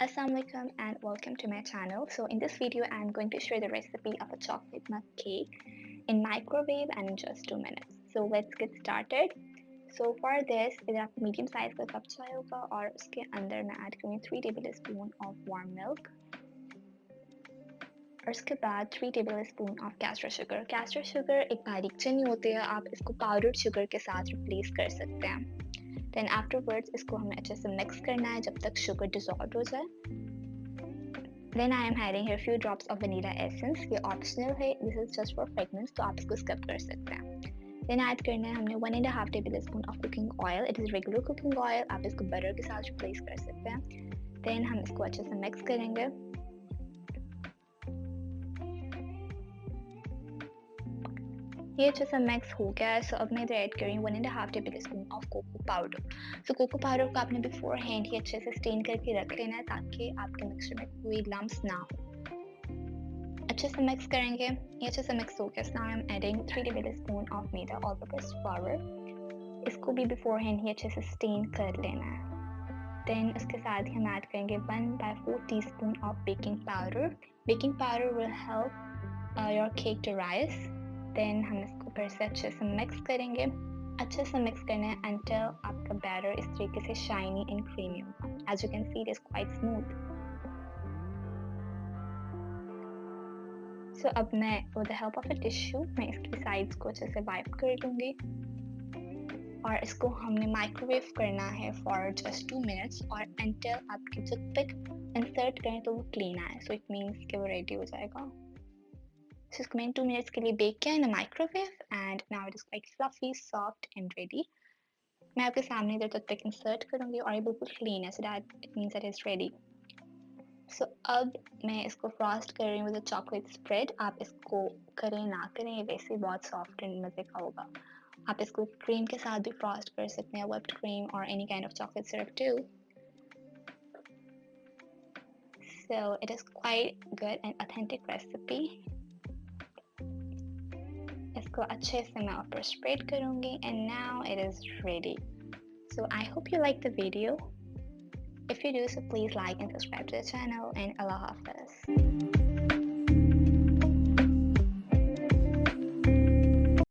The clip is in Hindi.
Assalamualaikum and welcome to my channel. So in this video I'm going to share the recipe of a chocolate mug cake in microwave and in just 2 minutes. So let's get started. So for this इधर आपको मीडियम साइज का कप चाहिए होगा और उसके अंदर मैं ऐड करूँगी 3 टेबलस्पून ऑफ वार्म मिल्क और उसके बाद 3 tablespoon of castor sugar. Castor sugar एक बारीक चीनी होती है, आप इसको पाउडर्ड शुगर के साथ रिप्लेस कर सकते हैं. देन आफ्टरवर्ड्स इसको हमें अच्छे से मिक्स करना है जब तक शुगर डिसॉल्व हो जाए. Then I am adding here few drops of vanilla essence. ये ऑप्शनल है, this is just for fragrance, तो आप इसको स्किप कर सकते हैं. देन ऐड करना है हमने 1.5 tablespoon of cooking oil. It is regular cooking oil, आप इसको बटर के साथ रिप्लेस कर सकते हैं. देन हम इसको अच्छे से मिक्स करेंगे. ये अच्छे से मिक्स हो गया है. सो अब मैं इधर ऐड कर रही हूँ 1.5 tablespoon of cocoa powder. So cocoa powder को आपने बिफोर हैंड ही अच्छे से स्टेन करके रख लेना है ताकि आपके मिक्सचर में कोई लम्प्स ना हो. अच्छे से मिक्स करेंगे. ये अच्छे से मिक्स हो गया. Now I am adding 3 tablespoon of maida all purpose flower. इसको भी बिफोर हैंड ही अच्छे से स्टेन कर लेना है. देन उसके साथ ही हम ऐड करेंगे 1/4 teaspoon of baking powder. Baking powder will help your cake to rise. Then हम इसको फिर से अच्छे से मिक्स करेंगे. अच्छे से मिक्स करना है until आपका बैटर इस तरीके से शाइनी एंड क्रीमी होगा. As you can see, it is quite smooth. So अब मैं with the help of a tissue मैं इसकी साइड्स को अच्छे से वाइप कर लूँगी और इसको हमने माइक्रोवेव करना है for just 2 minutes और until आपकी टूथपिक इंसर्ट करें तो वो क्लीन आए. So it means कि वो रेडी हो जाएगा. So इसको मैंने 2 minutes के लिए बेक किया in the microwave and now it is quite fluffy, soft and ready. मैं आपके सामने इधर टूथपिक इंसर्ट करूँगी और ये बिल्कुल क्लीन है. So that it means that it's ready. So अब मैं इसको फ्रॉस्ट कर रही हूँ with a chocolate spread. आप इसको करें ना करें, ये वैसे बहुत सॉफ्ट एंड मज़े का होगा. आप इसको क्रीम के साथ भी फ्रॉस्ट कर सकते हैं, whipped cream or any kind of chocolate syrup too. So it is quite good and authentic recipe. इसको अच्छे से मैं ऊपर स्प्रेड करूँगी and now it is ready. So I hope you like the video. If you do, so please like and subscribe to the channel and Allah Hafiz.